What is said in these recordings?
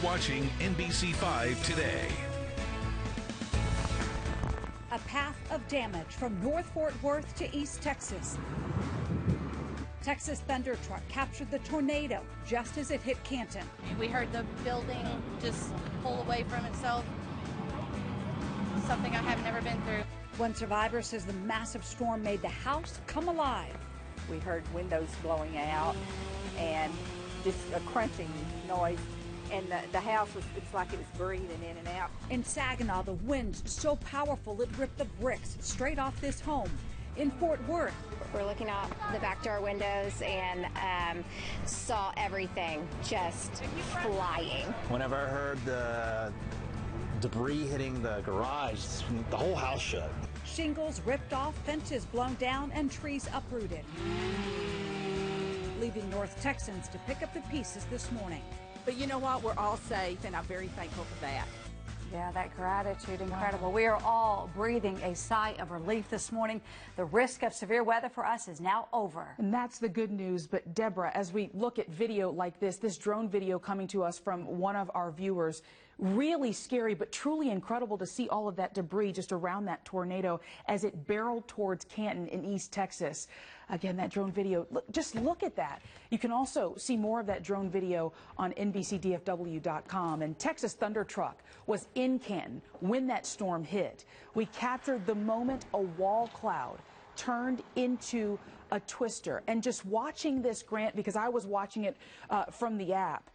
watching NBC5 Today. A path of damage from North Fort Worth to East Texas. Texas thunder truck captured the tornado just as it hit Canton. We heard the building just pull away from itself. Something I have never been through. One survivor says the massive storm made the house come alive. We heard windows blowing out and just a crunching noise. And the house it's like it was breathing in and out. In Saginaw, the winds so powerful it ripped the bricks straight off this home. In Fort Worth, we're looking out the back door windows and saw everything just flying. Whenever I heard the debris hitting the garage, the whole house shook. Shingles ripped off, fences blown down, and trees uprooted, leaving North Texans to pick up the pieces this morning. But you know what? We're all safe, and I'm very thankful for that. Yeah, that gratitude, incredible. Wow. We are all breathing a sigh of relief this morning. The risk of severe weather for us is now over. And that's the good news. But Deborah, as we look at video like this drone video coming to us from one of our viewers, really scary, but truly incredible to see all of that debris just around that tornado as it barreled towards Canton in East Texas. Again, that drone video, just look at that. You can also see more of that drone video on NBCDFW.com. And Texas Thunder Truck was in Canton when that storm hit. We captured the moment a wall cloud turned into a twister. And just watching this, Grant, because I was watching it from the app,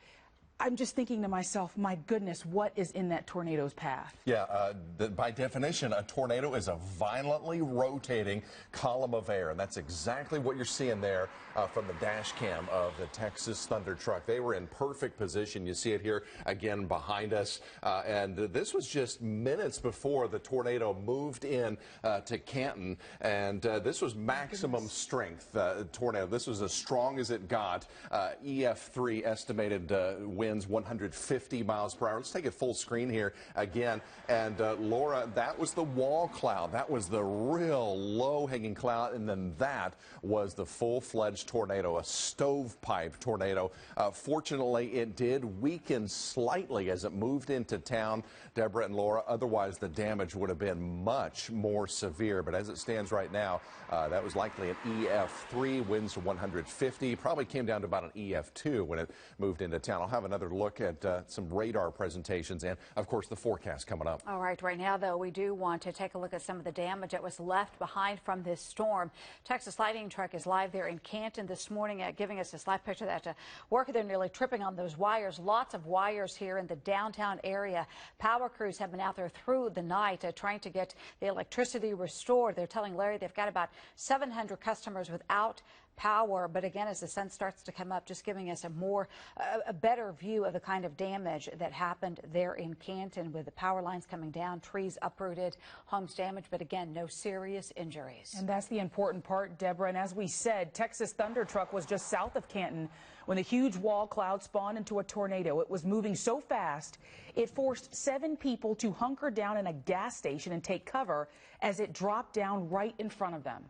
I'm just thinking to myself, my goodness, what is in that tornado's path? Yeah, by definition, a tornado is a violently rotating column of air, and that's exactly what you're seeing there from the dash cam of the Texas Thunder Truck. They were in perfect position. You see it here again behind us, and this was just minutes before the tornado moved in to Canton, and this was maximum strength tornado. This was as strong as it got. EF3 estimated winds 150 miles per hour. Let's take it full screen here again. And Laura, that was the wall cloud. That was the real low-hanging cloud. And then that was the full-fledged tornado, a stovepipe tornado. Fortunately, it did weaken slightly as it moved into town, Deborah and Laura. Otherwise, the damage would have been much more severe. But as it stands right now, that was likely an EF3, winds to 150. Probably came down to about an EF2 when it moved into town. I'll have another look at some radar presentations and, of course, the forecast coming up. All right, right now, though, we do want to take a look at some of the damage that was left behind from this storm. Texas Lightning Truck is live there in Canton this morning, giving us this live picture that worker there nearly tripping on those wires. Lots of wires here in the downtown area. Power crews have been out there through the night trying to get the electricity restored. They're telling Larry they've got about 700 customers without power. But again, as the sun starts to come up, just giving us a better view of the kind of damage that happened there in Canton, with the power lines coming down, trees uprooted, homes damaged, but again, no serious injuries. And that's the important part, Deborah. And as we said, Texas Thunder Truck was just south of Canton when the huge wall cloud spawned into a tornado. It was moving so fast, it forced 7 people to hunker down in a gas station and take cover as it dropped down right in front of them.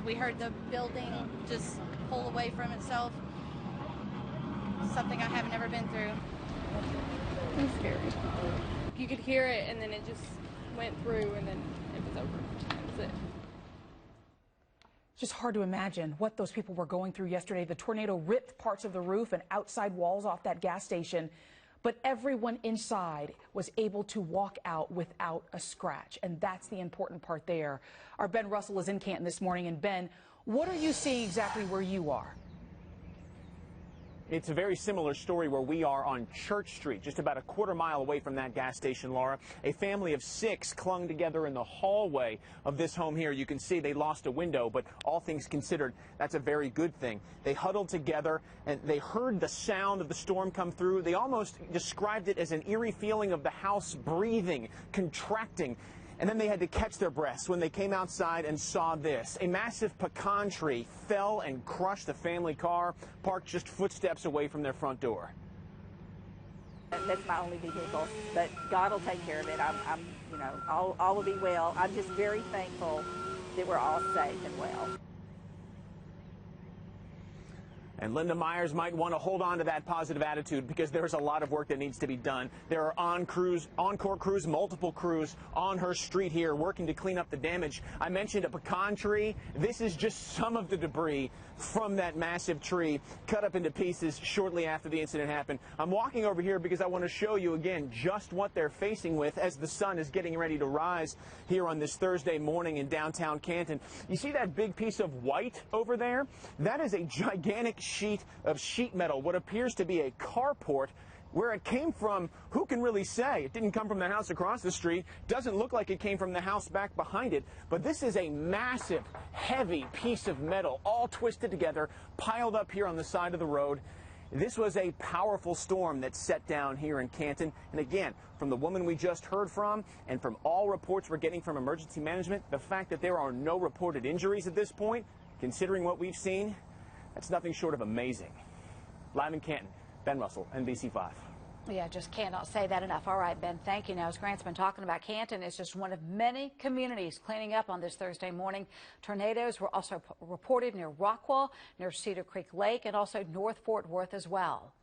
We heard the building just pull away from itself. Something I have never been through. It was scary. You could hear it, and then it just went through, and then it was over. That was it. It's just hard to imagine what those people were going through yesterday. The tornado ripped parts of the roof and outside walls off that gas station, but everyone inside was able to walk out without a scratch, and that's the important part there. Our Ben Russell is in Canton this morning, and Ben, what are you seeing exactly where you are? It's a very similar story where we are on Church Street, just about a quarter-mile away from that gas station, Laura. A family of 6 clung together in the hallway of this home here. You can see they lost a window, but all things considered, that's a very good thing. They huddled together, and they heard the sound of the storm come through. They almost described it as an eerie feeling of the house breathing, contracting. And then they had to catch their breaths when they came outside and saw this. A massive pecan tree fell and crushed the family car, parked just footsteps away from their front door. That's my only vehicle, but God will take care of it. You know, all will be well. I'm just very thankful that we're all safe and well. And Linda Myers might want to hold on to that positive attitude because there's a lot of work that needs to be done. There are encore crews, multiple crews on her street here working to clean up the damage. I mentioned a pecan tree. This is just some of the debris from that massive tree cut up into pieces shortly after the incident happened. I'm walking over here because I want to show you again just what they're facing with as the sun is getting ready to rise here on this Thursday morning in downtown Canton. You see that big piece of white over there? That is a gigantic sheet of sheet metal, what appears to be a carport. Where it came from, who can really say? It didn't come from the house across the street. Doesn't look like it came from the house back behind it. But this is a massive, heavy piece of metal, all twisted together, piled up here on the side of the road. This was a powerful storm that set down here in Canton. And again, from the woman we just heard from and from all reports we're getting from emergency management, the fact that there are no reported injuries at this point, considering what we've seen, that's nothing short of amazing. Live in Canton, Ben Russell, NBC 5. Yeah, just cannot say that enough. All right, Ben, thank you. Now, as Grant's been talking about, Canton is just one of many communities cleaning up on this Thursday morning. Tornadoes were also reported near Rockwall, near Cedar Creek Lake, and also North Fort Worth as well.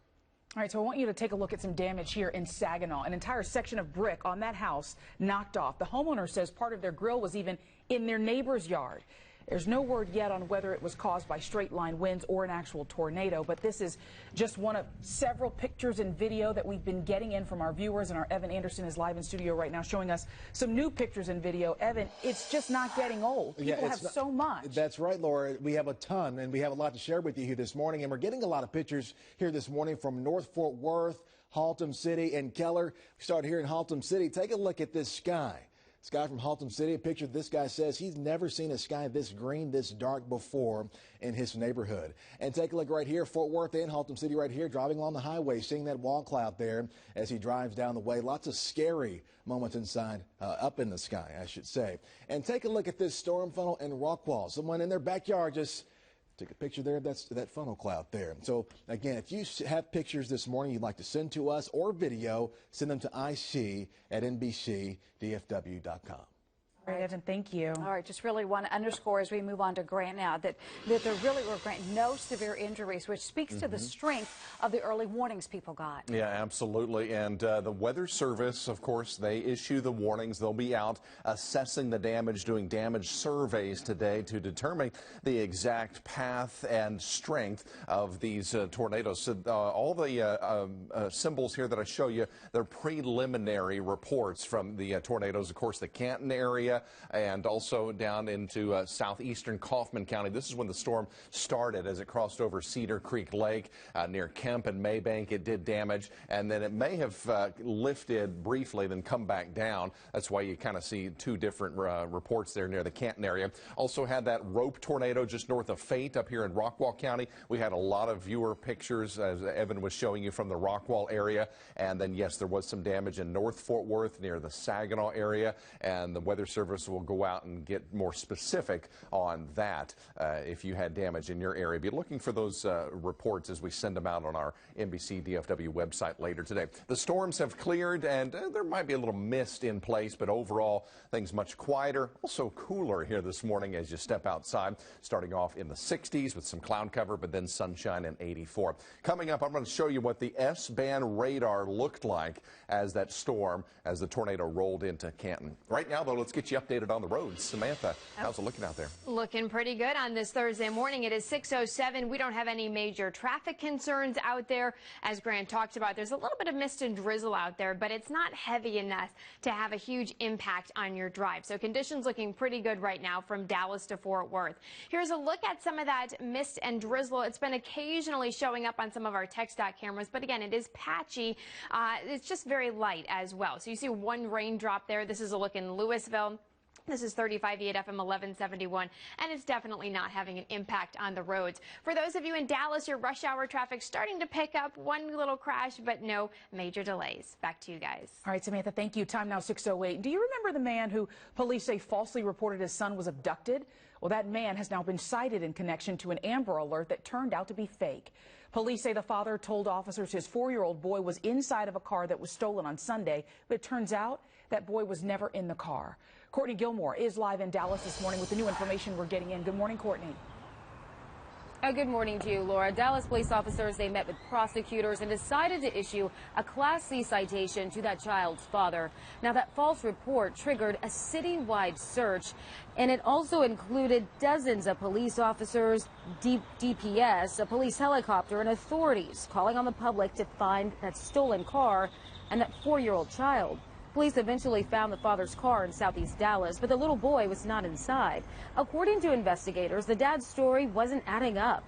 All right, so I want you to take a look at some damage here in Saginaw. An entire section of brick on that house knocked off. The homeowner says part of their grill was even in their neighbor's yard. There's no word yet on whether it was caused by straight-line winds or an actual tornado, but this is just one of several pictures and video that we've been getting in from our viewers, and our Evan Anderson is live in studio right now showing us some new pictures and video. Evan, it's just not getting old. People have so much. That's right, Laura. We have a ton, and we have a lot to share with you here this morning, and we're getting a lot of pictures here this morning from North Fort Worth, Haltom City, and Keller. We start here in Haltom City. Take a look at this sky. This guy from Haltom City, a picture this guy says he's never seen a sky this green, this dark before in his neighborhood. And take a look right here, Fort Worth and Haltom City right here, driving along the highway, seeing that wall cloud there as he drives down the way. Lots of scary moments inside, up in the sky, I should say. And take a look at this storm funnel in Rockwall. Someone in their backyard just took a picture there. That's that funnel cloud there. So, again, if you have pictures this morning you'd like to send to us or video, send them to IC@NBCDFW.com. All right, Evan, thank you. All right, just really want to underscore as we move on to Grant now that there really were, Grant, no severe injuries, which speaks to the strength of the early warnings people got. Yeah, absolutely. And the Weather Service, of course, they issue the warnings. They'll be out assessing the damage, doing damage surveys today to determine the exact path and strength of these tornadoes. So all the symbols here that I show you, they're preliminary reports from the tornadoes. Of course, the Canton area and also down into southeastern Kaufman County. This is when the storm started as it crossed over Cedar Creek Lake near Kemp and Maybank. It did damage, and then it may have lifted briefly, then come back down. That's why you kind of see two different reports there near the Canton area. Also had that rope tornado just north of Fate up here in Rockwall County. We had a lot of viewer pictures, as Evan was showing you, from the Rockwall area. And then, yes, there was some damage in North Fort Worth near the Saginaw area, and the Weather Service will go out and get more specific on that if you had damage in your area. Be looking for those reports as we send them out on our NBC DFW website later today. The storms have cleared, and there might be a little mist in place, but overall things much quieter, also cooler here this morning as you step outside, starting off in the 60s with some cloud cover, but then sunshine and 84. Coming up, I'm going to show you what the S-band radar looked like as that storm, as the tornado rolled into Canton. Right now, though, let's get you updated on the roads. Samantha, how's it looking out there? Looking pretty good on this Thursday morning. It is 6:07. We don't have any major traffic concerns out there. As Grant talked about, there's a little bit of mist and drizzle out there, but it's not heavy enough to have a huge impact on your drive. So conditions looking pretty good right now from Dallas to Fort Worth. Here's a look at some of that mist and drizzle. It's been occasionally showing up on some of our TxDOT cameras, but again, it is patchy. It's just very light as well. So you see one raindrop there. This is a look in Louisville. This is 35E at FM 1171, and it's definitely not having an impact on the roads. For those of you in Dallas, your rush hour traffic starting to pick up. One little crash, but no major delays. Back to you guys. All right, Samantha, thank you. Time now 6:08. Do you remember the man who police say falsely reported his son was abducted? Well, that man has now been cited in connection to an Amber Alert that turned out to be fake. Police say the father told officers his 4-year-old boy was inside of a car that was stolen on Sunday, but it turns out that boy was never in the car. Courtney Gilmore is live in Dallas this morning with the new information we're getting in. Good morning, Courtney. Good morning to you, Laura. Dallas police officers, they met with prosecutors and decided to issue a Class C citation to that child's father. Now, that false report triggered a citywide search, and it also included dozens of police officers, DPS, a police helicopter, and authorities calling on the public to find that stolen car and that 4-year-old child. Police eventually found the father's car in southeast Dallas, but the little boy was not inside. According to investigators, the dad's story wasn't adding up.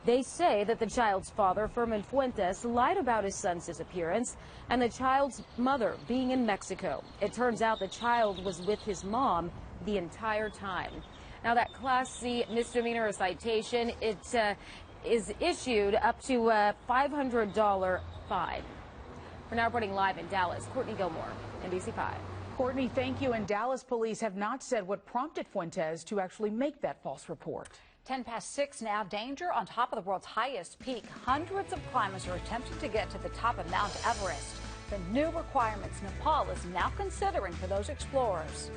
They say that the child's father, Fermin Fuentes, lied about his son's disappearance and the child's mother being in Mexico. It turns out the child was with his mom the entire time. Now, that Class C misdemeanor citation, it is issued up to a $500 fine. We're now reporting live in Dallas. Courtney Gilmore, NBC 5. Courtney, thank you. And Dallas police have not said what prompted Fuentes to actually make that false report. 10 past 6 now. Danger on top of the world's highest peak. Hundreds of climbers are attempting to get to the top of Mount Everest. The new requirements Nepal is now considering for those explorers.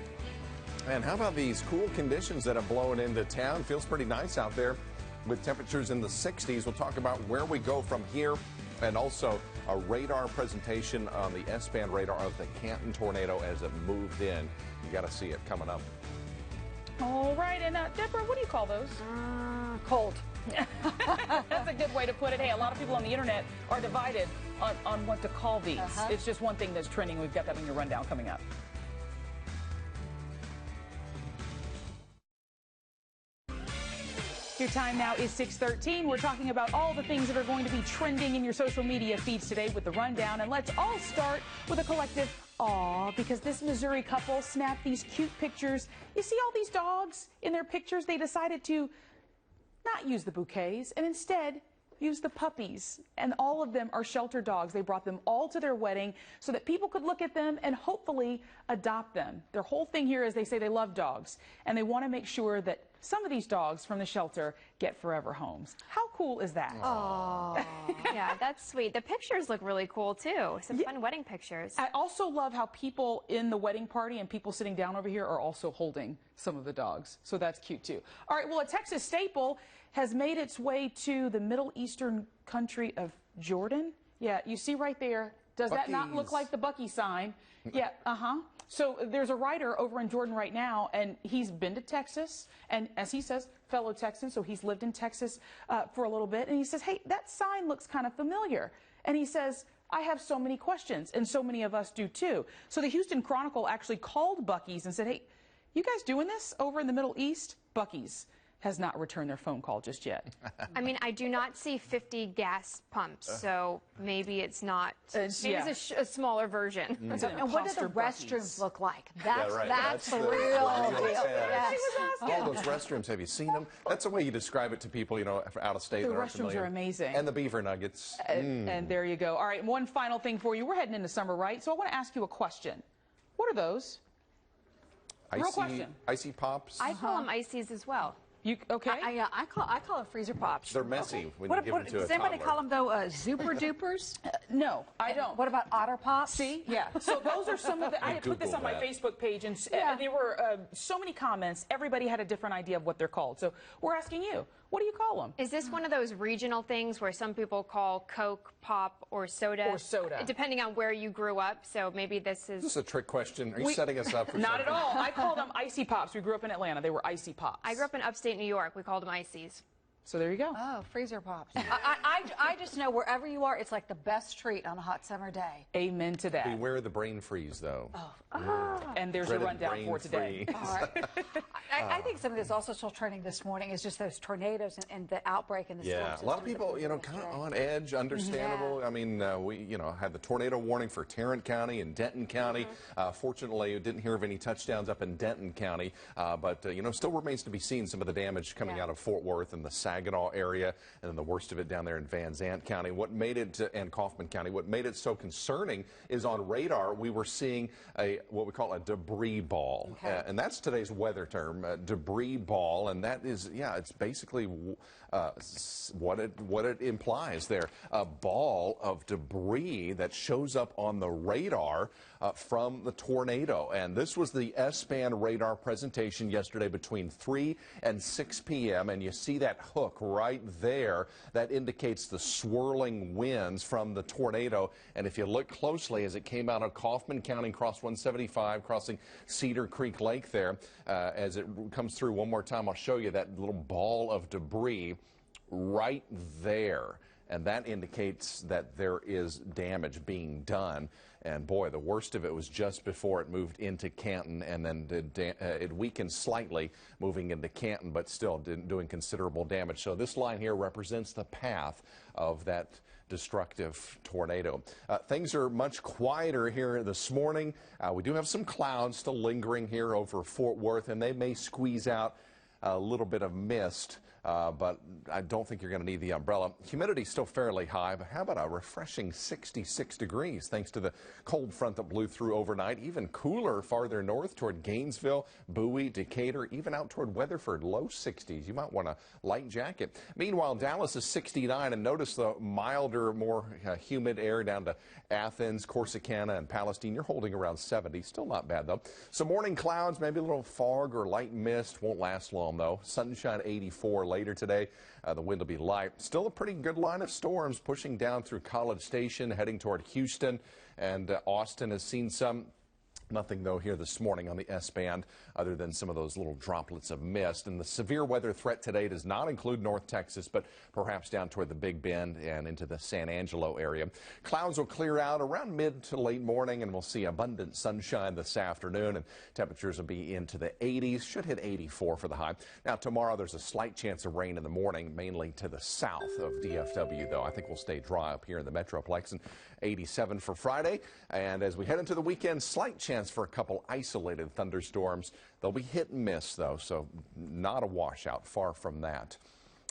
And how about these cool conditions that have blown into town? Feels pretty nice out there with temperatures in the 60s. We'll talk about where we go from here, and also a radar presentation on the S-band radar of the Canton tornado as it moved in. You got to see it coming up. All right, and Deborah, what do you call those? Cold. That's a good way to put it. Hey, a lot of people on the internet are divided on what to call these. It's just one thing that's trending. We've got that in your rundown coming up. Your time now is 6:13. We're talking about all the things that are going to be trending in your social media feeds today with the rundown. And let's all start with a collective aw, because this Missouri couple snapped these cute pictures. You see all these dogs in their pictures? They decided to not use the bouquets and instead use the puppies. And all of them are shelter dogs. They brought them all to their wedding so that people could look at them and hopefully adopt them. Their whole thing here is they say they love dogs and they want to make sure that some of these dogs from the shelter get forever homes. How cool is that? Oh, yeah, that's sweet. The pictures look really cool, too. Some fun wedding pictures. I also love how people in the wedding party and people sitting down over here are also holding some of the dogs. So that's cute, too. All right, well, a Texas staple has made its way to the Middle Eastern country of Jordan. Yeah, you see right there. Does that not look like the Bucky sign? Yeah, So there's a writer over in Jordan right now, and he's been to Texas, and as he says, fellow Texan, so he's lived in Texas for a little bit, and he says, hey, that sign looks kind of familiar. And he says, I have so many questions, and so many of us do too. So the Houston Chronicle actually called Buc-ee's and said, hey, you guys doing this over in the Middle East? Buc-ee's has not returned their phone call just yet. I mean, I do not see 50 gas pumps, so maybe it's not. Maybe it's a smaller version. And what do the restrooms look like? That's, right. that's the real deal. Yes. All those restrooms, have you seen them? That's the way you describe it to people, you know, out of state. The restrooms are amazing. And the beaver nuggets. And there you go. All right, one final thing for you. We're heading into summer, right? So I want to ask you a question. What are those? Real question. Icy pops? I call them ices as well. You okay? I call it freezer pops. They're messy when you give them to a toddler. Does anybody call them though Zuper Dupers? No, I don't. What about Otter Pops? See, yeah. So those are some of the. I put this on my Facebook page, and there were so many comments. Everybody had a different idea of what they're called. So we're asking you, what do you call them? Is this one of those regional things where some people call Coke, Pop, or soda? Or soda. Depending on where you grew up. So maybe this is. This is a trick question. Are you setting us up for Not something? at all. I call them Icy Pops. We grew up in Atlanta. They were Icy Pops. I grew up in upstate New York. We called them ices. So there you go. Oh, freezer pops. I just know wherever you are, it's like the best treat on a hot summer day. Amen to that. Beware the brain freeze, though. And there's your rundown for today. All right. I think something that's also still trending this morning is just those tornadoes and the outbreak in the storm a lot of people, you know, kind of on edge, understandable. I mean, we, you know, had the tornado warning for Tarrant County and Denton County. Fortunately, we didn't hear of any touchdowns up in Denton County, but, you know, still remains to be seen some of the damage coming out of Fort Worth and the Saginaw area, and then the worst of it down there in Van Zandt County. What made it, and Kaufman County, what made it so concerning is on radar, we were seeing what we call a debris ball. And that's today's weather term, debris ball. And that is, it's basically what it implies there. A ball of debris that shows up on the radar from the tornado. And this was the S-band radar presentation yesterday between 3 and 6 p.m. And you see that hook right there that indicates the swirling winds from the tornado. And if you look closely as it came out of Kaufman County, cross 175, crossing Cedar Creek Lake there, as it comes through one more time, I'll show you that little ball of debris right there. And that indicates that there is damage being done. And boy, the worst of it was just before it moved into Canton, and then it weakened slightly moving into Canton, but still doing considerable damage. So this line here represents the path of that destructive tornado. Things are much quieter here this morning. We do have some clouds still lingering here over Fort Worth, and they may squeeze out a little bit of mist, but I don't think you're going to need the umbrella. Humidity still fairly high, but how about a refreshing 66 degrees thanks to the cold front that blew through overnight. Even cooler farther north toward Gainesville, Bowie, Decatur, even out toward Weatherford, low 60s. You might want a light jacket. Meanwhile, Dallas is 69, and notice the milder, more humid air down to Athens, Corsicana, and Palestine. You're holding around 70. Still not bad, though. Some morning clouds, maybe a little fog or light mist. Won't last long, though. Sunshine 84 later today. The wind will be light. Still a pretty good line of storms pushing down through College Station, heading toward Houston, and Austin has seen some. Nothing, though, here this morning on the S-band other than some of those little droplets of mist. And the severe weather threat today does not include North Texas, but perhaps down toward the Big Bend and into the San Angelo area. Clouds will clear out around mid to late morning, and we'll see abundant sunshine this afternoon, and temperatures will be into the 80s. Should hit 84 for the high. Now, tomorrow there's a slight chance of rain in the morning, mainly to the south of DFW, though. I think we'll stay dry up here in the Metroplex. And 87 for Friday. And as we head into the weekend, slight chance for a couple isolated thunderstorms. They'll be hit and miss, though, so not a washout, far from that.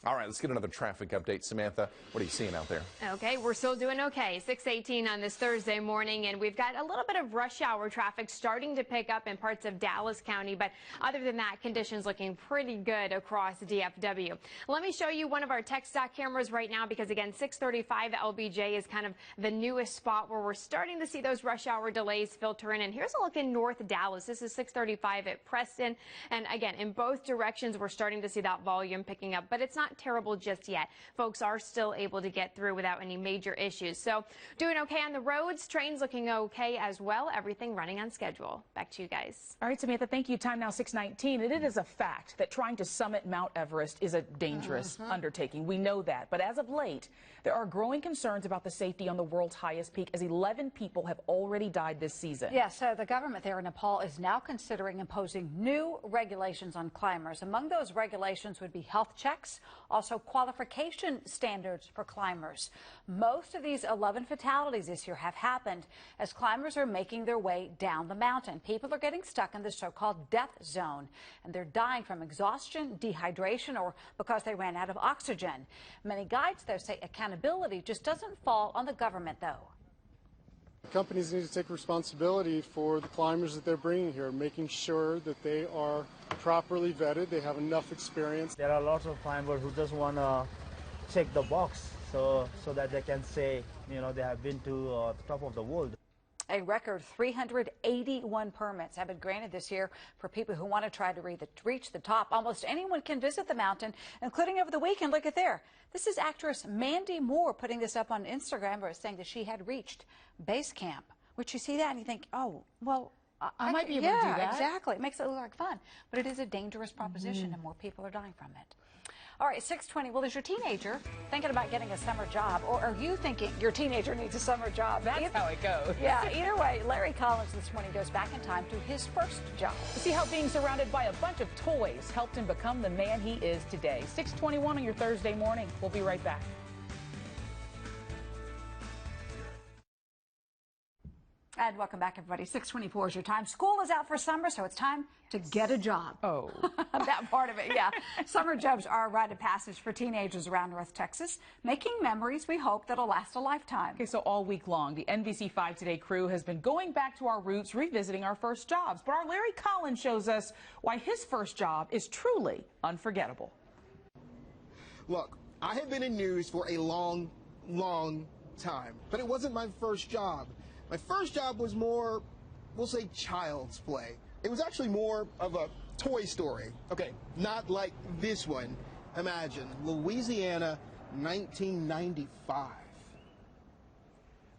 All right, let's get another traffic update. Samantha, what are you seeing out there? Okay, we're still doing okay. 6:18 on this Thursday morning, and we've got a little bit of rush hour traffic starting to pick up in parts of Dallas County, but other than that, conditions looking pretty good across DFW. Let me show you one of our tech stock cameras right now, because again, 635 LBJ is kind of the newest spot where we're starting to see those rush hour delays filter in. And here's a look in North Dallas. This is 635 at Preston, and again, in both directions, we're starting to see that volume picking up, but it's not terrible just yet. Folks are still able to get through without any major issues. So doing okay on the roads, trains looking okay as well. Everything running on schedule. Back to you guys. All right, Samantha, thank you. Time now 6:19. It is a fact that trying to summit Mount Everest is a dangerous undertaking. We know that. But as of late, there are growing concerns about the safety on the world's highest peak, as 11 people have already died this season. Yeah, so the government there in Nepal is now considering imposing new regulations on climbers. Among those regulations would be health checks, also qualification standards for climbers. Most of these 11 fatalities this year have happened as climbers are making their way down the mountain. People are getting stuck in the so-called death zone, and they're dying from exhaustion, dehydration, or because they ran out of oxygen. Many guides, though, say accountability just doesn't fall on the government, though. Companies need to take responsibility for the climbers that they're bringing here, making sure that they are properly vetted, they have enough experience. There are lots of climbers who just want to check the box so that they can say, you know, they have been to the top of the world. A record 381 permits have been granted this year for people who want to try to reach the top. Almost anyone can visit the mountain, including over the weekend. Look at there. This is actress Mandy Moore putting this up on Instagram, or saying that she had reached base camp. Which you see that and you think, oh, well, I might be able to do that. Yeah, exactly. It makes it look like fun. But it is a dangerous proposition, and more people are dying from it. All right, 6:20. Well, is your teenager thinking about getting a summer job, or are you thinking your teenager needs a summer job? That's how it goes. Yeah, either way, Larry Collins this morning goes back in time to his first job. See how being surrounded by a bunch of toys helped him become the man he is today. 6:21 on your Thursday morning. We'll be right back. And welcome back, everybody. 6:24 is your time. School is out for summer, so it's time to get a job. Oh. That part of it, yeah. Summer jobs are a rite of passage for teenagers around North Texas, making memories we hope that'll last a lifetime. Okay, so all week long, the NBC 5 Today crew has been going back to our roots, revisiting our first jobs. But our Larry Collins shows us why his first job is truly unforgettable. Look, I have been in news for a long time, but it wasn't my first job. My first job was more, we'll say, child's play. It was actually more of a Toy Story. Okay, not like this one. Imagine, Louisiana, 1995.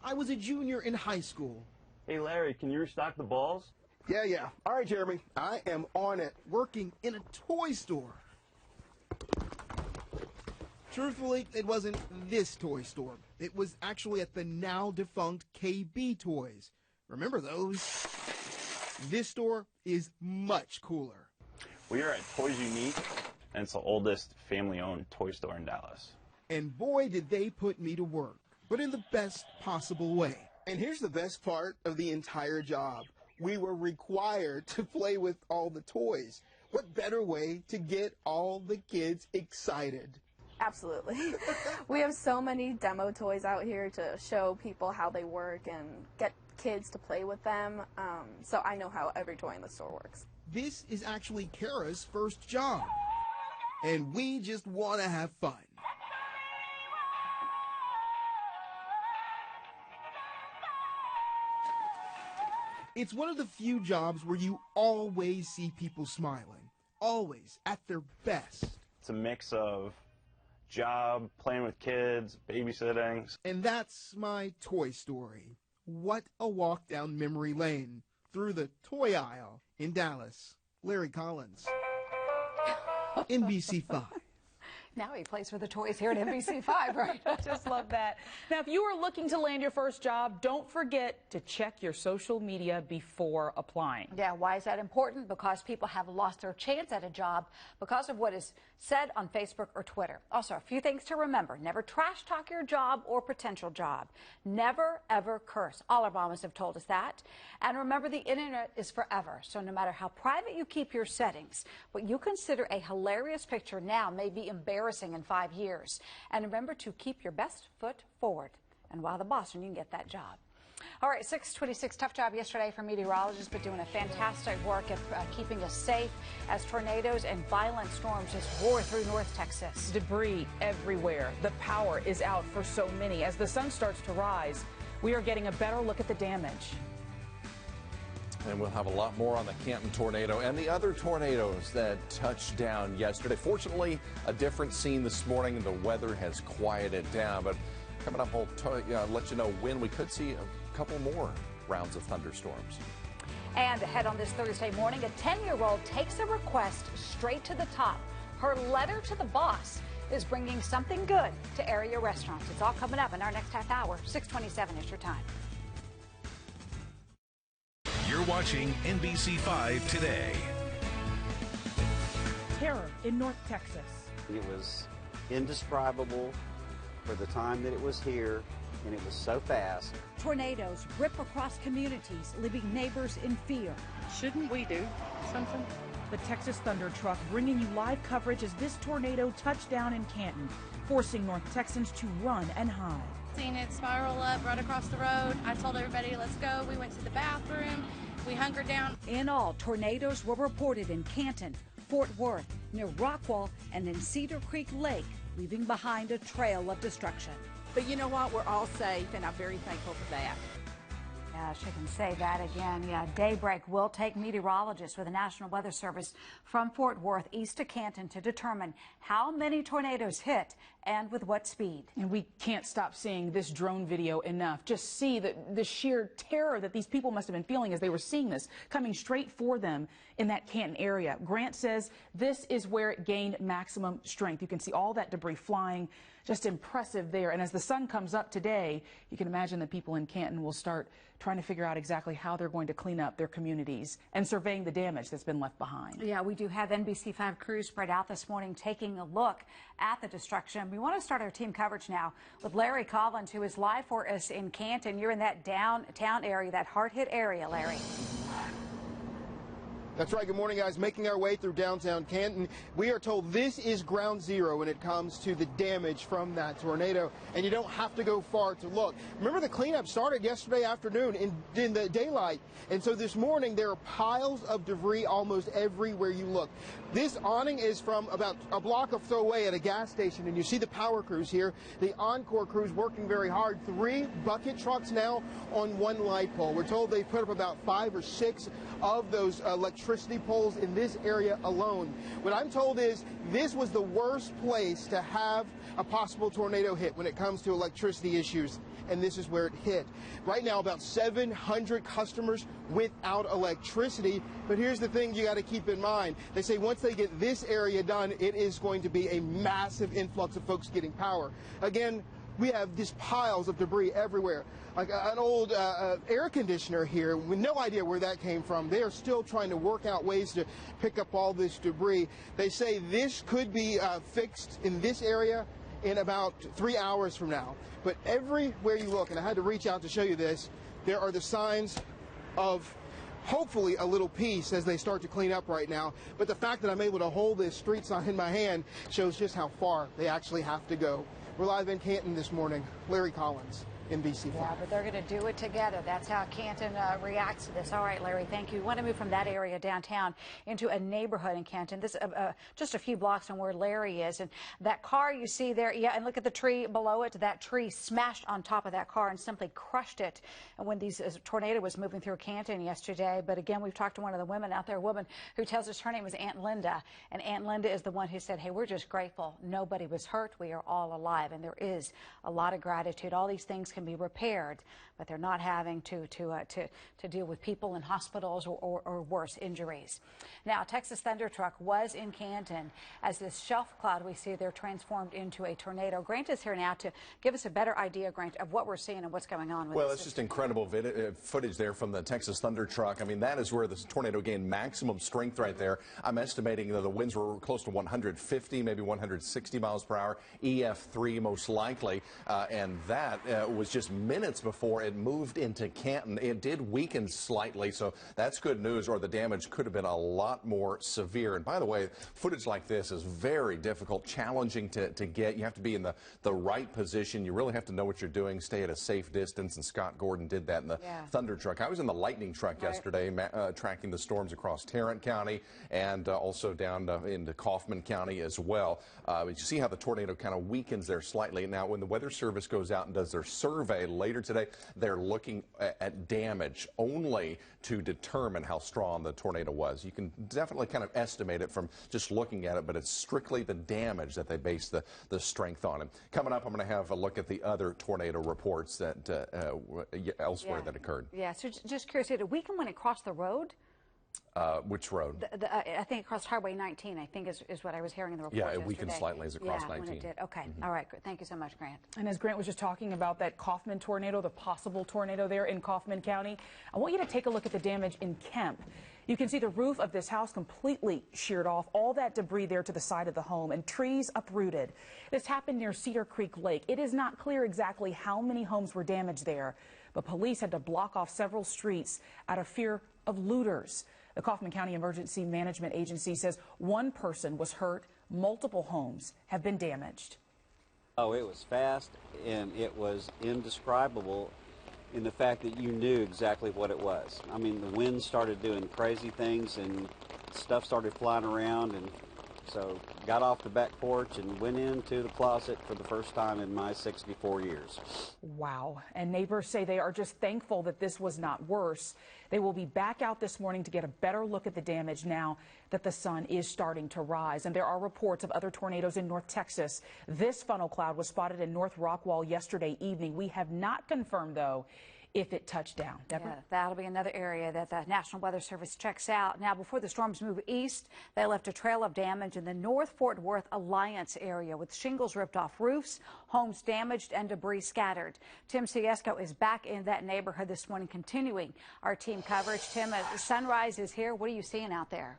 I was a junior in high school. Hey, Larry, can you restock the balls? Yeah. All right, Jeremy, I am on it, working in a toy store. Truthfully, it wasn't this toy store. It was actually at the now defunct KB Toys. Remember those? This store is much cooler. We are at Toys Unique, and it's the oldest family-owned toy store in Dallas. And boy, did they put me to work, but in the best possible way. And here's the best part of the entire job. We were required to play with all the toys. What better way to get all the kids excited? Absolutely. We have so many demo toys out here to show people how they work and get kids to play with them. So I know how every toy in the store works. This is actually Kara's first job. And we just want to have fun. It's one of the few jobs where you always see people smiling. Always at their best. It's a mix of job, playing with kids, babysitting. And that's my toy story. What a walk down memory lane through the toy aisle in Dallas. Larry Collins, NBC 5. Now he plays with the toys here at NBC 5, right? Just love that. Now, if you are looking to land your first job, don't forget to check your social media before applying. Yeah, why is that important? Because people have lost their chance at a job because of what is said on Facebook or Twitter. Also, a few things to remember. Never trash talk your job or potential job. Never, ever curse. All our mamas have told us that. And remember, the internet is forever. So no matter how private you keep your settings, what you consider a hilarious picture now may be embarrassing in 5 years. And remember to keep your best foot forward. And while the boss, and you can get that job. All right, 626, tough job yesterday for meteorologists, but doing a fantastic work at keeping us safe as tornadoes and violent storms just roar through North Texas. Debris everywhere. The power is out for so many. As the sun starts to rise, we are getting a better look at the damage. And we'll have a lot more on the Canton tornado and the other tornadoes that touched down yesterday. Fortunately, a different scene this morning, and the weather has quieted down. But coming up, we'll let you know when we could see a couple more rounds of thunderstorms. And ahead on this Thursday morning, a 10-year-old takes a request straight to the top. Her letter to the boss is bringing something good to area restaurants. It's all coming up in our next half hour. 627 is your time. You're watching NBC 5 Today. Terror in North Texas. It was indescribable for the time that it was here, and it was so fast. Tornadoes rip across communities, leaving neighbors in fear. Shouldn't we do something? The Texas Thunder Truck bringing you live coverage as this tornado touched down in Canton, forcing North Texans to run and hide. Seen it spiral up right across the road. I told everybody, let's go. We went to the bathroom. We hunkered down. In all, tornadoes were reported in Canton, Fort Worth, near Rockwall, and in Cedar Creek Lake, leaving behind a trail of destruction. But you know what? We're all safe, and I'm very thankful for that. Yeah, she can say that again. Yeah, daybreak will take meteorologists with the National Weather Service from Fort Worth east to Canton to determine how many tornadoes hit and with what speed. And we can't stop seeing this drone video enough. Just see the sheer terror that these people must have been feeling as they were seeing this coming straight for them in that Canton area. Grant says this is where it gained maximum strength. You can see all that debris flying. Just impressive there. And as the sun comes up today, you can imagine that people in Canton will start trying to figure out exactly how they're going to clean up their communities and surveying the damage that's been left behind. Yeah, we do have NBC 5 crews spread out this morning taking a look at the destruction. We want to start our team coverage now with Larry Collins, who is live for us in Canton. You're in that downtown area, that hard-hit area, Larry. That's right. Good morning, guys. Making our way through downtown Canton. We are told this is ground zero when it comes to the damage from that tornado, and you don't have to go far to look. Remember, the cleanup started yesterday afternoon in the daylight, and so this morning there are piles of debris almost everywhere you look. This awning is from about a block or so away at a gas station, and you see the power crews here, the Encore crews working very hard. 3 bucket trucks now on 1 light pole. We're told they put up about 5 or 6 of those electricity poles in this area alone. What I'm told is this was the worst place to have a possible tornado hit when it comes to electricity issues, and this is where it hit. Right now, about 700 customers without electricity, but here's the thing you got to keep in mind. They say once they get this area done, it is going to be a massive influx of folks getting power. Again, we have these piles of debris everywhere. Like an old air conditioner here, with no idea where that came from. They are still trying to work out ways to pick up all this debris. They say this could be fixed in this area in about 3 hours from now. But everywhere you look, and I had to reach out to show you this, there are the signs of hopefully a little peace as they start to clean up right now. But the fact that I'm able to hold this street sign in my hand shows just how far they actually have to go. We're live in Canton this morning. Larry Collins, NBC 5. Yeah, but they're going to do it together. That's how Canton reacts to this. All right, Larry, thank you. We want to move from that area downtown into a neighborhood in Canton. This just a few blocks from where Larry is. And that car you see there, yeah, and look at the tree below it. That tree smashed on top of that car and simply crushed it when these tornado was moving through Canton yesterday. But again, we've talked to one of the women out there, a woman who tells us her name is Aunt Linda. And Aunt Linda is the one who said, hey, we're just grateful. Nobody was hurt. We are all alive. And there is a lot of gratitude. All these things can be repaired, but they're not having to deal with people in hospitals or worse injuries. Now, Texas Thunder Truck was in Canton as this shelf cloud we see there transformed into a tornado. Grant is here now to give us a better idea, Grant, of what we're seeing and what's going on with Well, this. it's just incredible footage there from the Texas Thunder Truck. I mean, that is where this tornado gained maximum strength right there. I'm estimating that the winds were close to 150, maybe 160 miles per hour, EF3 most likely, and that was just minutes before it moved into Canton. It did weaken slightly, so that's good news, or the damage could have been a lot more severe. And by the way, footage like this is very difficult, challenging to get. You have to be in the right position. You really have to know what you're doing, stay at a safe distance, and Scott Gordon did that in the Thunder Truck. I was in the Lightning Truck yesterday, tracking the storms across Tarrant County and also down into Kaufman County as well. You see how the tornado kind of weakens there slightly. Now, when the Weather Service goes out and does their survey later today, they're looking at damage only to determine how strong the tornado was. You can definitely kind of estimate it from just looking at it, but it's strictly the damage that they base the strength on. And coming up, I'm going to have a look at the other tornado reports that elsewhere that occurred. Yeah, so just curious, did it weaken when it crossed the road? Which road? I think it crossed Highway 19, I think is what I was hearing in the report Yeah, it weakened slightly as it crossed 19. When it did. Okay. All right. Thank you so much, Grant. And as Grant was just talking about that Kaufman tornado, the possible tornado there in Kaufman County, I want you to take a look at the damage in Kemp. You can see the roof of this house completely sheared off, all that debris there to the side of the home, and trees uprooted. This happened near Cedar Creek Lake. It is not clear exactly how many homes were damaged there, but police had to block off several streets out of fear of looters. The Kaufman County Emergency Management Agency says one person was hurt. Multiple homes have been damaged. Oh, it was fast, and it was indescribable in the fact that you knew exactly what it was. I mean, the wind started doing crazy things, and stuff started flying around, and so got off the back porch and went into the closet for the first time in my 64 years. Wow. And neighbors say they are just thankful that this was not worse. They will be back out this morning to get a better look at the damage now that the sun is starting to rise. And there are reports of other tornadoes in North Texas. This funnel cloud was spotted in North Rockwall yesterday evening. We have not confirmed, though, if it touched down. Deborah? Yeah, that'll be another area that the National Weather Service checks out. Now, before the storms move east, they left a trail of damage in the North Fort Worth Alliance area with shingles ripped off roofs, homes damaged, and debris scattered. Tim Siesko is back in that neighborhood this morning, continuing our team coverage. Tim, sunrise is here. What are you seeing out there?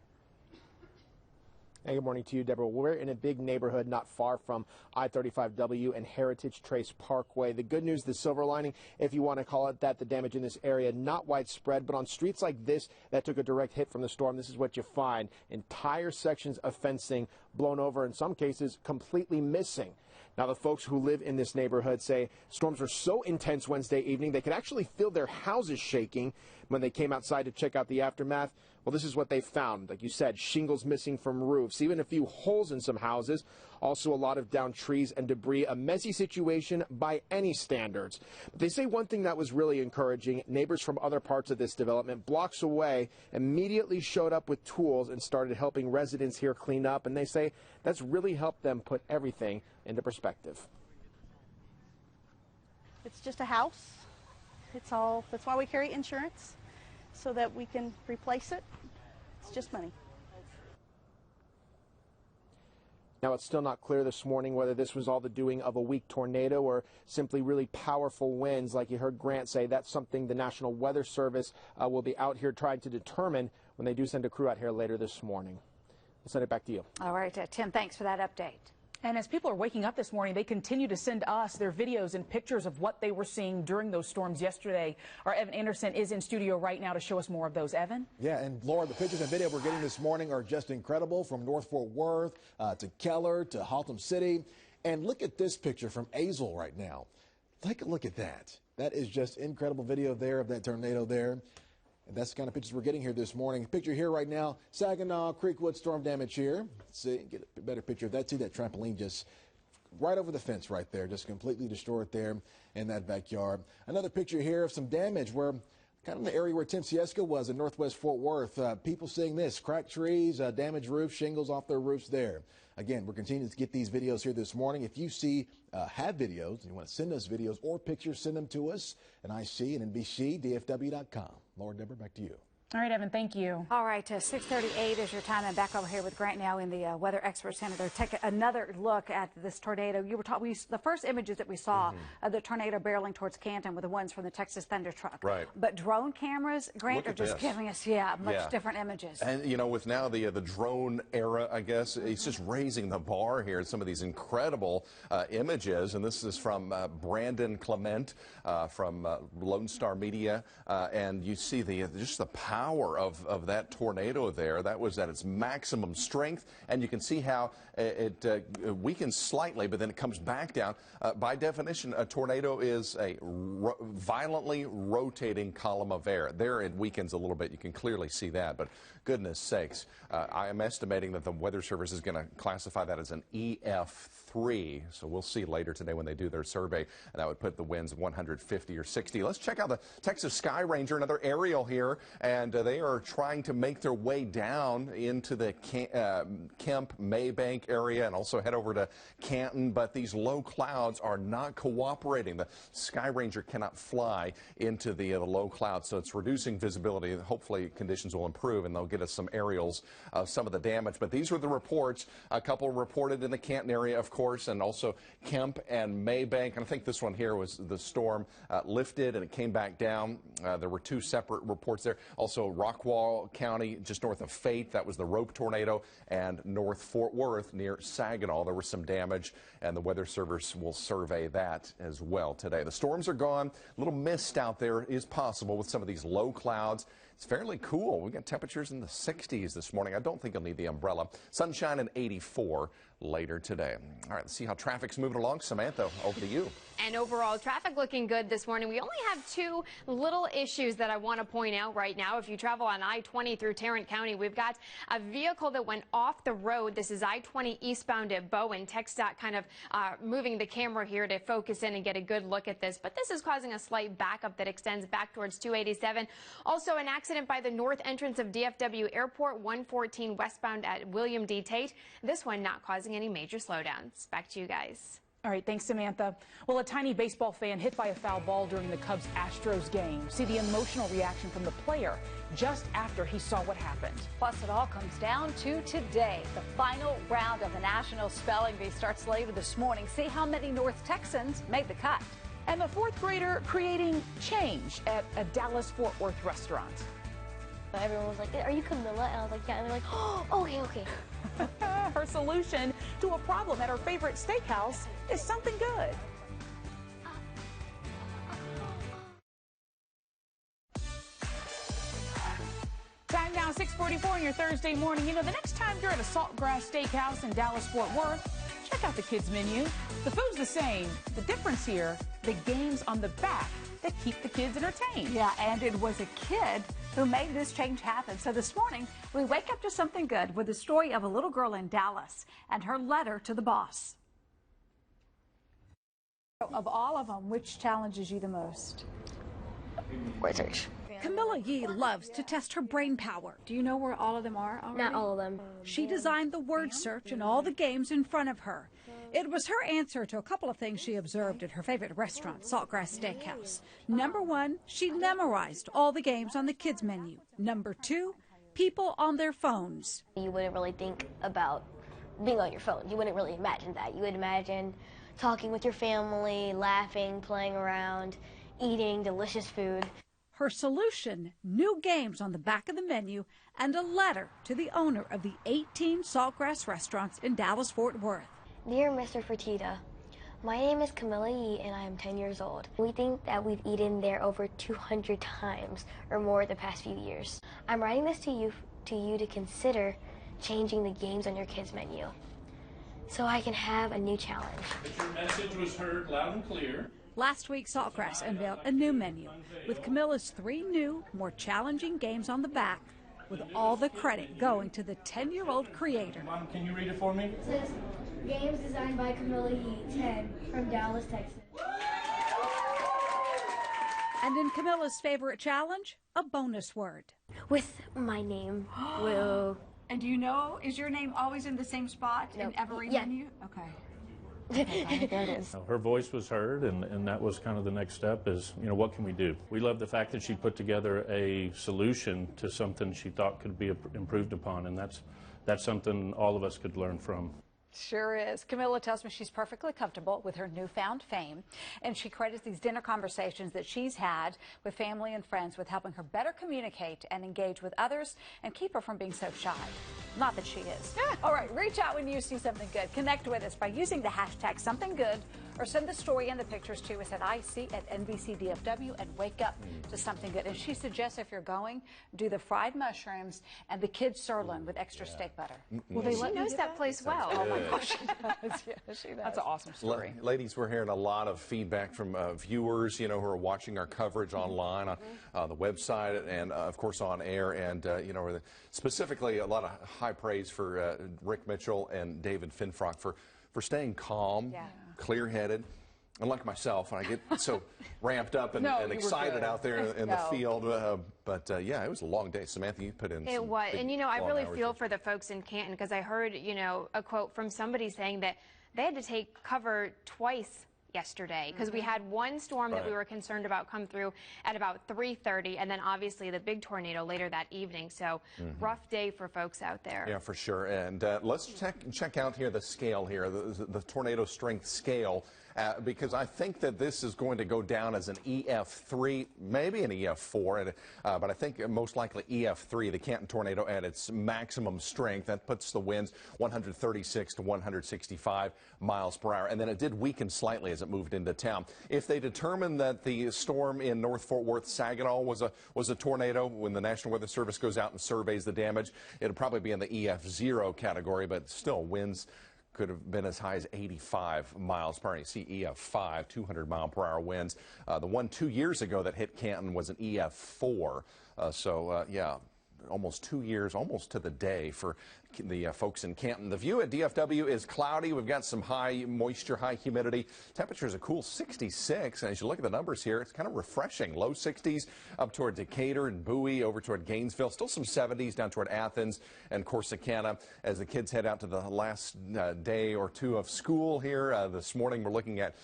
Hey, good morning to you, Deborah. We're in a big neighborhood not far from I-35W and Heritage Trace Parkway. The good news, the silver lining, if you want to call it that, the damage in this area, not widespread, but on streets like this that took a direct hit from the storm, this is what you find. Entire sections of fencing blown over, in some cases completely missing. Now, the folks who live in this neighborhood say storms were so intense Wednesday evening they could actually feel their houses shaking when they came outside to check out the aftermath. Well, this is what they found. Like you said, shingles missing from roofs, even a few holes in some houses. Also, a lot of downed trees and debris. A messy situation by any standards. But they say one thing that was really encouraging. Neighbors from other parts of this development, blocks away, immediately showed up with tools and started helping residents here clean up. And they say that's really helped them put everything into perspective. It's just a house. It's all. That's why we carry insurance, so that we can replace it. It's just money. Now, it's still not clear this morning whether this was all the doing of a weak tornado or simply really powerful winds. Like you heard Grant say, that's something the National Weather Service will be out here trying to determine when they do send a crew out here later this morning. I'll send it back to you. All right, Tim, thanks for that update. And as people are waking up this morning, they continue to send us their videos and pictures of what they were seeing during those storms yesterday. Our Evan Anderson is in studio right now to show us more of those. Evan? Yeah, and Laura, the pictures and video we're getting this morning are just incredible, from North Fort Worth to Keller to Haltom City. And look at this picture from Azle right now. Take a look at that. That is just incredible video there of that tornado there. And that's the kind of pictures we're getting here this morning. Picture here right now, Saginaw, Creekwood storm damage here. Let's see, get a better picture of that too. That trampoline just right over the fence right there, just completely destroyed there in that backyard. Another picture here of some damage where kind of the area where Tim Sieska was in Northwest Fort Worth. People seeing this, cracked trees, damaged roofs, shingles off their roofs there. Again, we're continuing to get these videos here this morning. If you have videos and you want to send us videos or pictures, send them to us at IC and NBC, DFW.com. Laura, Deborah, back to you. All right, Evan, thank you. All right, 6:38 is your time. I'm back over here with Grant now in the Weather Expert Center. Take another look at this tornado. You were talking. The first images that we saw of the tornado barreling towards Canton were the ones from the Texas Thunder Truck. Right. But drone cameras, Grant, are just giving us much different images. And you know, with now the drone era, I guess it's just raising the bar here. Some of these incredible images, and this is from Brandon Clement from Lone Star Media, and you see just the power of that tornado there. That was at its maximum strength, and you can see how it weakens slightly, but then it comes back down. By definition, a tornado is a violently rotating column of air. There it weakens a little bit. You can clearly see that, but goodness sakes, I am estimating that the Weather Service is going to classify that as an EF3, so we'll see later today when they do their survey, and that would put the winds 150 or 60. Let's check out the Texas Sky Ranger, another aerial here, and they are trying to make their way down into the Kemp, Maybank area and also head over to Canton, but these low clouds are not cooperating. The Sky Ranger cannot fly into the low clouds, so it's reducing visibility. Hopefully conditions will improve and they'll get us some aerials of some of the damage. But these were the reports. A couple reported in the Canton area, of course, and also Kemp and Maybank. And I think this one here was the storm lifted and it came back down. There were two separate reports there. Also Rockwall County, just north of Fate, that was the rope tornado, and North Fort Worth near Saginaw. There was some damage, and the Weather Service will survey that as well today. The storms are gone. A little mist out there is possible with some of these low clouds. It's fairly cool. We've got temperatures in the 60s this morning. I don't think you'll need the umbrella. Sunshine and 84 later today. All right, let's see how traffic's moving along. Samantha, over to you. And overall traffic looking good this morning. We only have two little issues that I want to point out right now. If you travel on I-20 through Tarrant County, we've got a vehicle that went off the road. This is I-20 eastbound at Bowen. TxDOT kind of moving the camera here to focus in and get a good look at this. But this is causing a slight backup that extends back towards 287. Also an accident by the north entrance of DFW Airport, 114 westbound at William D. Tate. This one not causing any major slowdowns. Back to you guys. All right, thanks, Samantha. Well, a tiny baseball fan hit by a foul ball during the Cubs-Astros game. See the emotional reaction from the player just after he saw what happened. Plus, it all comes down to today. The final round of the National Spelling Bee starts later this morning. See how many North Texans made the cut. And the fourth grader creating change at a Dallas-Fort Worth restaurant. Everyone was like, "Are you Camilla?" And I was like, "Yeah." And they're like, "Oh, okay, okay." Her solution to a problem at her favorite steakhouse is something good. Time now, 6:44 on your Thursday morning. You know, the next time you're at a Saltgrass Steakhouse in Dallas-Fort Worth, check out the kids' menu. The food's the same. The difference here, the games on the back that keep the kids entertained. Yeah, and it was a kid who made this change happen. So this morning, we wake up to something good with the story of a little girl in Dallas and her letter to the boss. Of all of them, which challenges you the most? Word search. Camilla Yee loves to test her brain power. Do you know where all of them are already? Not all of them. She designed the word search and all the games in front of her. It was her answer to a couple of things she observed at her favorite restaurant, Saltgrass Steakhouse. Number one, she memorized all the games on the kids' menu. Number two, people on their phones. You wouldn't really think about being on your phone. You wouldn't really imagine that. You would imagine talking with your family, laughing, playing around, eating delicious food. Her solution, new games on the back of the menu and a letter to the owner of the 18 Saltgrass restaurants in Dallas-Fort Worth. Dear Mr. Fertitta, my name is Camilla Yee and I am 10 years old. We think that we've eaten there over 200 times or more the past few years. I'm writing this to you to consider changing the games on your kids' menu so I can have a new challenge. Your message was heard loud and clear. Last week, Saltgrass unveiled a new menu with Camilla's 3 new, more challenging games on the back, with all the credit going to the 10-year-old creator. Mom, can you read it for me? It says, games designed by Camilla Yee, 10, from Dallas, Texas. And in Camilla's favorite challenge, a bonus word. With my name, Will. And do you know, is your name always in the same spot in every menu? Okay. Okay, there it is. Her voice was heard, and that was kind of the next step is, you know, what can we do? We love the fact that she put together a solution to something she thought could be improved upon, and that's something all of us could learn from. Sure is. Camilla tells me she's perfectly comfortable with her newfound fame, and she credits these dinner conversations that she's had with family and friends with helping her better communicate and engage with others and keep her from being so shy. Not that she is. All right, reach out when you see something good. Connect with us by using the hashtag something good, or send the story and the pictures to us at IC@NBCDFW and wake up to something good. And she suggests if you're going, do the fried mushrooms and the kids' sirloin with extra steak butter. Well, she knows that place well. Oh my gosh, she does. Yeah, she does. That's an awesome story. Ladies, we're hearing a lot of feedback from viewers, you know, who are watching our coverage online on the website and, of course, on air. And, you know, specifically a lot of high praise for Rick Mitchell and David Finfrock for staying calm, clear-headed. Unlike myself, when I get so ramped up and excited out there in the field. Yeah, it was a long day. Samantha, you put in It was. And, you know, I really feel for the folks in Canton because I heard, you know, a quote from somebody saying that they had to take cover twice yesterday because we had one storm that we were concerned about come through at about 3:30, and then obviously the big tornado later that evening. So rough day for folks out there. Yeah, for sure. And let's check out here the scale here, the tornado strength scale. Because I think that this is going to go down as an EF3, maybe an EF4, but I think most likely EF3, the Canton tornado at its maximum strength. That puts the winds 136 to 165 miles per hour. And then it did weaken slightly as it moved into town. If they determine that the storm in North Fort Worth, Saginaw was a tornado, when the National Weather Service goes out and surveys the damage, it'll probably be in the EF0 category, but still winds could have been as high as 85 miles per hour. You see EF5, 200-mile-per-hour winds. The one 2 years ago that hit Canton was an EF4. Yeah, almost 2 years, almost to the day for the folks in Canton. The view at DFW is cloudy. We've got some high moisture, high humidity. Temperatures a cool 66. And as you look at the numbers here, it's kind of refreshing. Low 60s up toward Decatur and Bowie, over toward Gainesville. Still some 70s down toward Athens and Corsicana as the kids head out to the last day or two of school here. This morning we're looking at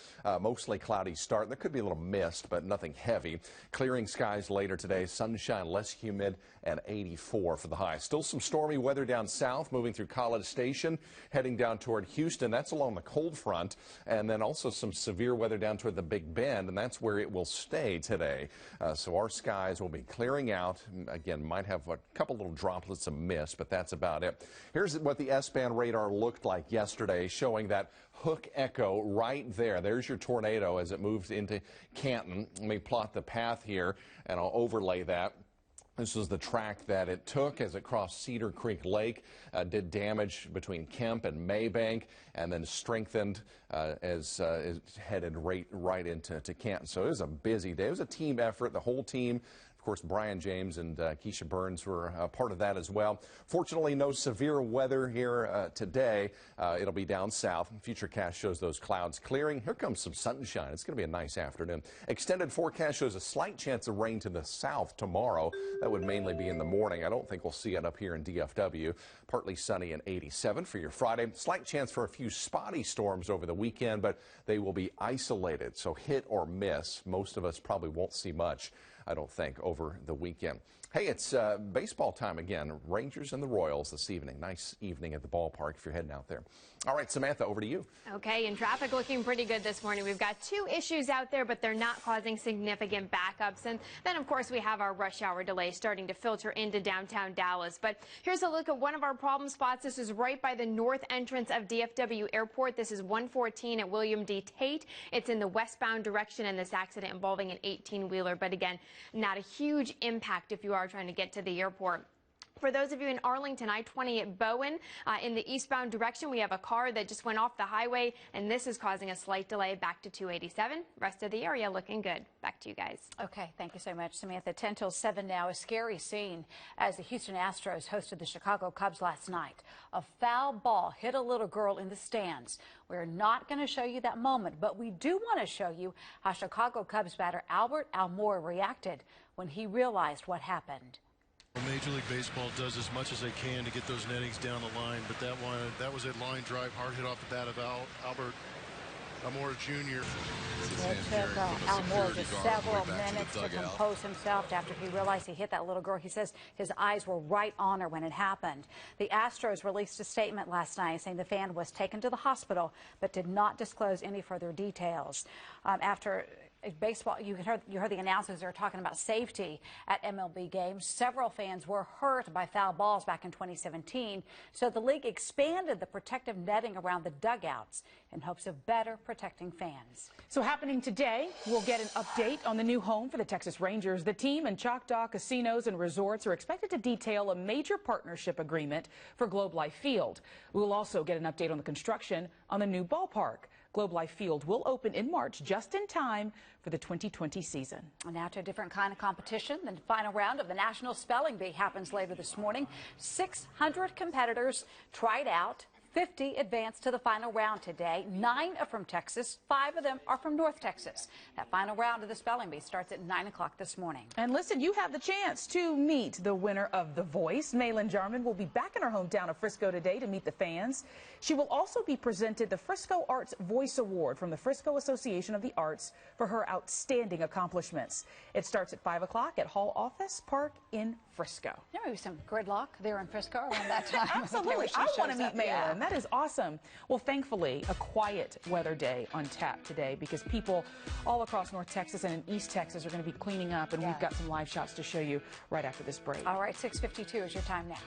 mostly cloudy start. There could be a little mist, but nothing heavy. Clearing skies later today. Sunshine, less humid, and 84 for the high. Still some stormy weather down south. south, moving through College Station, heading down toward Houston. That's along the cold front, and then also some severe weather down toward the Big Bend, and that's where it will stay today. So our skies will be clearing out. Again, might have a couple little droplets of mist, but that's about it. Here's what the S-band radar looked like yesterday, showing that hook echo right there. There's your tornado as it moves into Canton. Let me plot the path here, and I'll overlay that. This was the track that it took as it crossed Cedar Creek Lake, did damage between Kemp and Maybank, and then strengthened as it headed right into Canton. So it was a busy day. It was a team effort, the whole team. Of course, Brian James and Keisha Burns were part of that as well. Fortunately, no severe weather here today. It'll be down south. Futurecast shows those clouds clearing. Here comes some sunshine. It's going to be a nice afternoon. Extended forecast shows a slight chance of rain to the south tomorrow. That would mainly be in the morning. I don't think we'll see it up here in DFW. Partly sunny and 87 for your Friday. Slight chance for a few spotty storms over the weekend, but they will be isolated, so hit or miss. Most of us probably won't see much, I don't think, over the weekend. Hey, it's baseball time again. Rangers and the Royals this evening. Nice evening at the ballpark if you're heading out there. All right, Samantha, over to you. Okay, and traffic looking pretty good this morning. We've got 2 issues out there, but they're not causing significant backups. And then, of course, we have our rush hour delay starting to filter into downtown Dallas. But here's a look at one of our problem spots. This is right by the north entrance of DFW Airport. This is 114 at William D. Tate. It's in the westbound direction in this accident involving an 18-wheeler. But again, not a huge impact if you are trying to get to the airport. For those of you in Arlington, I-20 at Bowen, in the eastbound direction, we have a car that just went off the highway, and this is causing a slight delay back to 287. Rest of the area looking good. Back to you guys. Okay, thank you so much, Samantha. 10 till 7 now. A scary scene as the Houston Astros hosted the Chicago Cubs last night. A foul ball hit a little girl in the stands. We're not going to show you that moment, but we do want to show you how Chicago Cubs batter Albert Almora reacted when he realized what happened. Major League Baseball does as much as they can to get those nettings down the line, but that was a line drive, hard hit off the bat of Albert Almora Jr. It took Almora just several minutes to compose himself after he realized he hit that little girl. He says his eyes were right on her when it happened. The Astros released a statement last night saying the fan was taken to the hospital but did not disclose any further details. After baseball, you heard the announcers are talking about safety at MLB games. Several fans were hurt by foul balls back in 2017, so the league expanded the protective netting around the dugouts in hopes of better protecting fans. So happening today, we'll get an update on the new home for the Texas Rangers. The team and Choctaw Casinos and Resorts are expected to detail a major partnership agreement for Globe Life Field. We'll also get an update on the construction on the new ballpark. Globe Life Field will open in March, just in time for the 2020 season. Now to a different kind of competition. The final round of the National Spelling Bee happens later this morning. 600 competitors tried out. 50 advanced to the final round today. 9 are from Texas. 5 of them are from North Texas. That final round of the Spelling Bee starts at 9 o'clock this morning. And listen, you have the chance to meet the winner of The Voice. Malin Jarman will be back in her hometown of Frisco today to meet the fans. She will also be presented the Frisco Arts Voice Award from the Frisco Association of the Arts for her outstanding accomplishments. It starts at 5 o'clock at Hall Office Park in Frisco. There may be some gridlock there in Frisco around that time. Absolutely. I want to meet Malin. Yeah. That is awesome. Well, thankfully, a quiet weather day on tap today because people all across North Texas and in East Texas are going to be cleaning up, and we've got some live shots to show you right after this break. All right, 6:52 is your time now.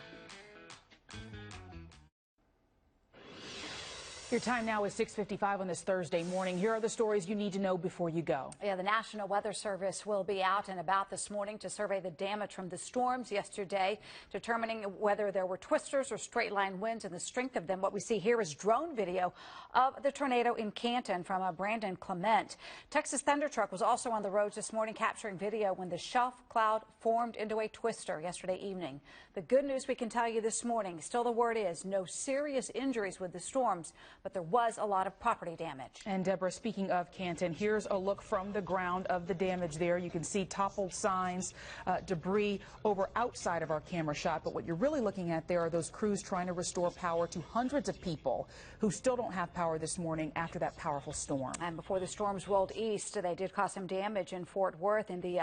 Your time now is 6:55 on this Thursday morning. Here are the stories you need to know before you go. Yeah, the National Weather Service will be out and about this morning to survey the damage from the storms yesterday, determining whether there were twisters or straight line winds and the strength of them. What we see here is drone video of the tornado in Canton from Brandon Clement. Texas Thunder Truck was also on the roads this morning capturing video when the shelf cloud formed into a twister yesterday evening. The good news we can tell you this morning, still the word is no serious injuries with the storms, but there was a lot of property damage. And Deborah, speaking of Canton, here's a look from the ground of the damage there. You can see toppled signs, debris over outside of our camera shot. But what you're really looking at there are those crews trying to restore power to hundreds of people who still don't have power this morning after that powerful storm. And before the storms rolled east, they did cause some damage in Fort Worth in the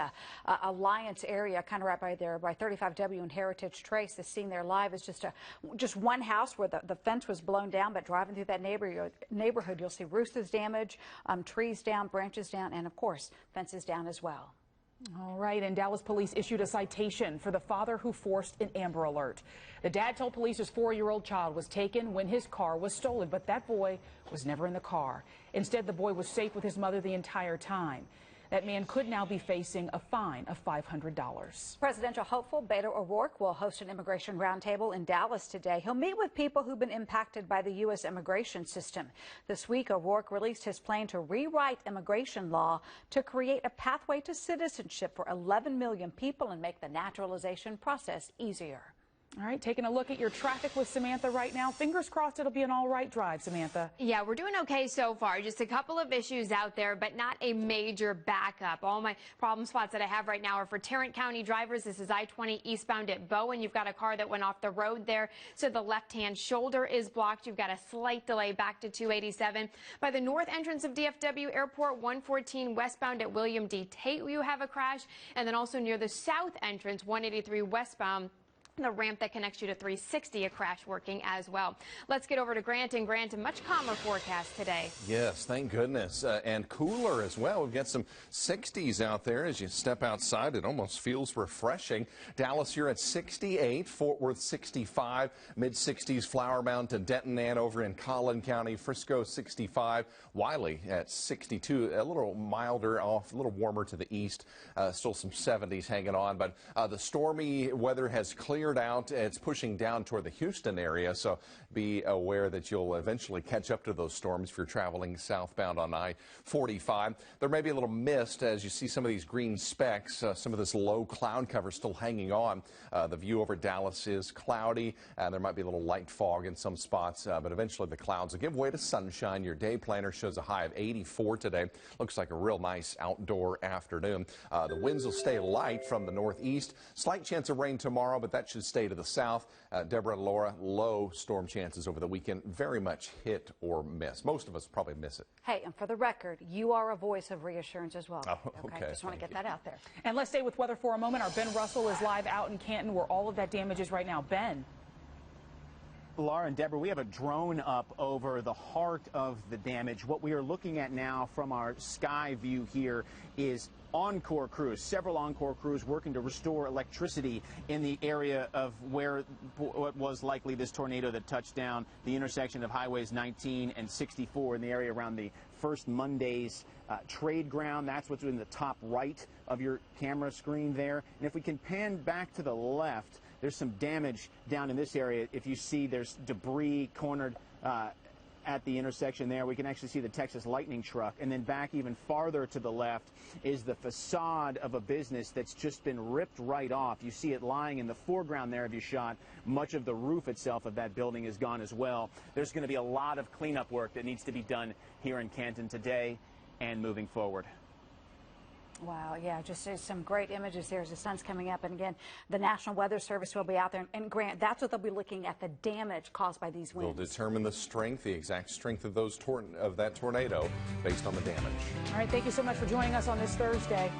Alliance area, kind of right by there by 35W and Heritage Trace. The scene there live is just one house where the fence was blown down, but driving through that neighborhood, you'll see roofs damage, trees down, branches down, and of course, fences down as well. All right, and Dallas police issued a citation for the father who forced an Amber Alert. The dad told police his 4-year-old child was taken when his car was stolen, but that boy was never in the car. Instead, the boy was safe with his mother the entire time. That man could now be facing a fine of $500. Presidential hopeful Beto O'Rourke will host an immigration roundtable in Dallas today. He'll meet with people who've been impacted by the U.S. immigration system. This week, O'Rourke released his plan to rewrite immigration law to create a pathway to citizenship for 11 million people and make the naturalization process easier. All right, taking a look at your traffic with Samantha right now. Fingers crossed it'll be an all right drive, Samantha. Yeah, we're doing okay so far. Just a couple of issues out there, but not a major backup. All my problem spots that I have right now are for Tarrant County drivers. This is I-20 eastbound at Bowen. You've got a car that went off the road there, so the left-hand shoulder is blocked. You've got a slight delay back to 287. By the north entrance of DFW Airport, 114 westbound at William D. Tate, you have a crash. And then also near the south entrance, 183 westbound, the ramp that connects you to 360, a crash working as well. Let's get over to Grant. And Grant, a much calmer forecast today. Yes, thank goodness. And cooler as well. We've got some 60s out there. As you step outside, it almost feels refreshing. Dallas here at 68, Fort Worth 65, mid-60s, Flower Mound to Denton, Hanover in Collin County, Frisco 65, Wiley at 62, a little milder off, a little warmer to the east. Still some 70s hanging on, but the stormy weather has cleared out. It's pushing down toward the Houston area, so be aware that you'll eventually catch up to those storms if you're traveling southbound on I-45. There may be a little mist as you see some of these green specks, some of this low cloud cover still hanging on. The view over Dallas is cloudy, and there might be a little light fog in some spots, but eventually the clouds will give way to sunshine. Your day planner shows a high of 84 today. Looks like a real nice outdoor afternoon. The winds will stay light from the northeast. Slight chance of rain tomorrow, but that should stay to the south. Deborah and Laura, low storm chances over the weekend. Very much hit or miss. Most of us probably miss it. Hey, and for the record, you are a voice of reassurance as well. Oh, okay. Just want to get that out there. And let's stay with weather for a moment. Our Ben Russell is live out in Canton where all of that damage is right now. Ben. Laura and Deborah, we have a drone up over the heart of the damage. What we are looking at now from our sky view here is Encore crews, several Encore crews working to restore electricity in the area of where what was likely this tornado that touched down the intersection of highways 19 and 64 in the area around the First Monday's trade ground. That's what's in the top right of your camera screen there. And if we can pan back to the left, there's some damage down in this area. If you see there's debris cornered at the intersection there. We can actually see the Texas Lightning truck. And then back even farther to the left is the facade of a business that's just been ripped right off. You see it lying in the foreground there if you shot. Much of the roof itself of that building is gone as well. There's going to be a lot of cleanup work that needs to be done here in Canton today and moving forward. Wow, yeah, just some great images there as the sun's coming up. And again, the National Weather Service will be out there. And Grant, that's what they'll be looking at, the damage caused by these winds. They'll determine the strength, the exact strength of those that tornado based on the damage. All right, thank you so much for joining us on this Thursday.